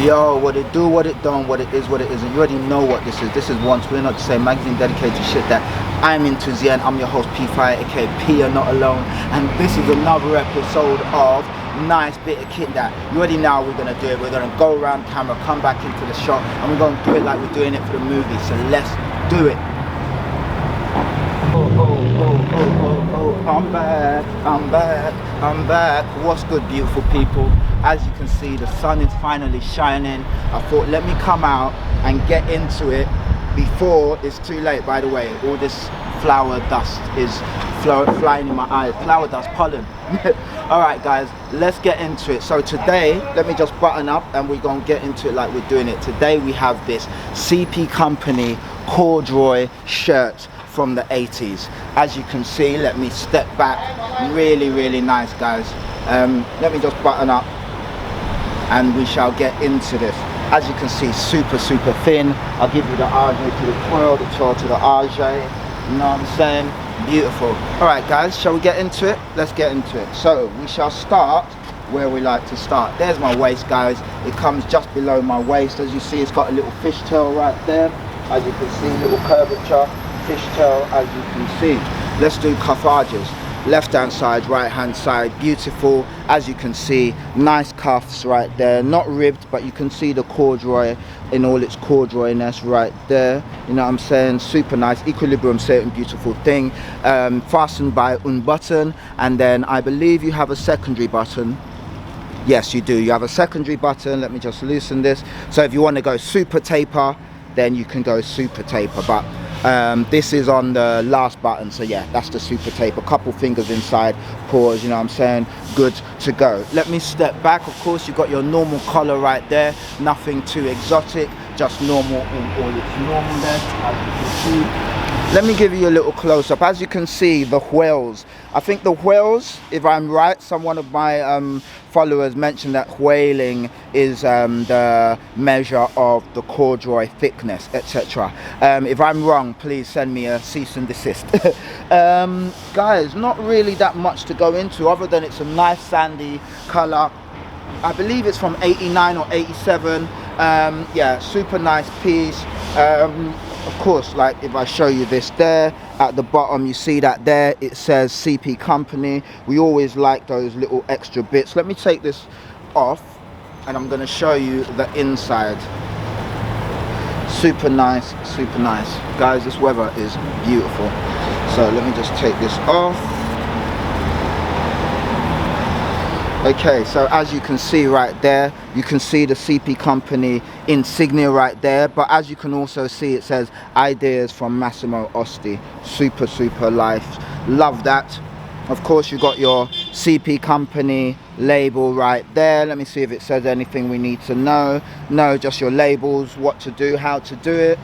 Yo, what it do, what it don't, what it is, what it isn't. You already know what this is. This is Once We're Not the Same, magazine dedicated to shit that I'm into. The end. I'm your host P Fire, aka P, you're not alone. And this is another episode of Nice Bit of Kit That. You already know how we're gonna do it. We're gonna go around camera, come back into the shot, and we're gonna do it like we're doing it for the movie. So let's do it. I'm back, I'm back, I'm back. What's good, beautiful people? As you can see, the sun is finally shining. I thought, let me come out and get into it before it's too late. By the way, all this flower dust is flying in my eyes. Flower dust, pollen. Alright guys, let's get into it. So today, let me just button up and we're gonna get into it like we're doing it. Today we have this CP Company corduroy shirt from the 80s. As you can see, let me step back. Really nice, guys. Let me just button up and we shall get into this. As you can see, super thin. I'll give you the RJ to the 12, the 12 to the RJ. You know what I'm saying? Beautiful. All right guys, shall we get into it? Let's get into it. So we shall start where we like to start. There's my waist, guys. It comes just below my waist. As you see, it's got a little fishtail right there. As you can see, little curvature fishtail, as you can see. Let's do cuff arches. Left hand side, right hand side, beautiful. As you can see, nice cuffs right there, not ribbed, but you can see the corduroy in all its corduroyness right there. You know what I'm saying? Super nice. Equilibrium, certain beautiful thing. Fastened by one button, and then I believe you have a secondary button. Yes, you do. You have a secondary button. Let me just loosen this. So if you want to go super taper, then you can go super taper, but this is on the last button, so yeah, that's the super tape. A couple fingers inside, pause, you know what I'm saying? Good to go. Let me step back. Of course, you've got your normal collar right there, nothing too exotic, just normal in all its normal there, as you can see. Let me give you a little close-up. As you can see, the whales. I think the whales, if I'm right, one of my followers mentioned that whaling is the measure of the corduroy thickness, etc. If I'm wrong, please send me a cease and desist. Guys, not really that much to go into other than it's a nice sandy color. I believe it's from 89 or 87. Yeah, super nice piece. Of course, like if I show you this there at the bottom, you see that there it says CP Company. We always like those little extra bits. Let me take this off and I'm going to show you the inside. Super nice guys. This weather is beautiful, so let me just take this off. Okay, so as you can see right there, you can see the CP Company insignia right there, but as you can also see, it says ideas from Massimo Osti. Super life, love that. Of course, you got your CP Company label right there. Let me see if it says anything we need to know. No, just your labels, what to do, how to do it.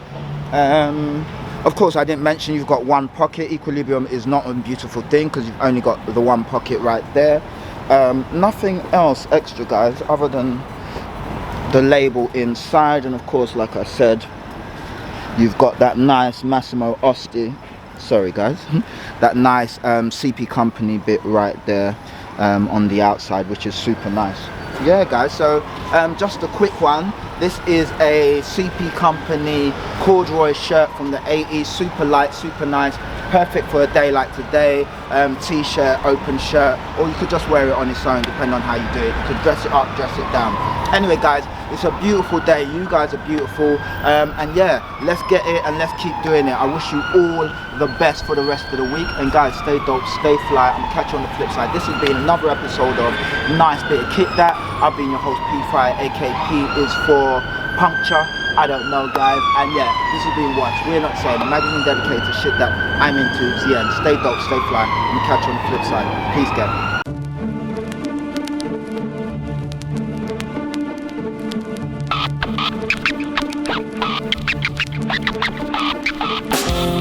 Of course, I didn't mention you've got one pocket. Equilibrium is not a beautiful thing because you've only got the one pocket right there. Nothing else extra, guys, other than the label inside. And of course, like I said, you've got that nice Massimo Osti, sorry guys, that nice CP Company bit right there on the outside, which is super nice. Yeah guys, so just a quick one. This is a CP Company corduroy shirt from the 80s. Super light, super nice, perfect for a day like today. T-shirt, open shirt, or you could just wear it on its own, depending on how you do it. You could dress it up, dress it down. Anyway guys, it's a beautiful day. You guys are beautiful, and yeah, let's get it and let's keep doing it. I wish you all the best for the rest of the week, and guys, stay dope, stay fly. I'm gonna catch you on the flip side. This has been another episode of Nice Bit of Kit That. I've been your host P Fire, aka P is for puncture, I don't know guys, and yeah, this has been Once We're Not Saying, a magazine dedicated to shit that I'm into. The end. Stay dope, stay fly, and catch you on the flip side. Peace, gang.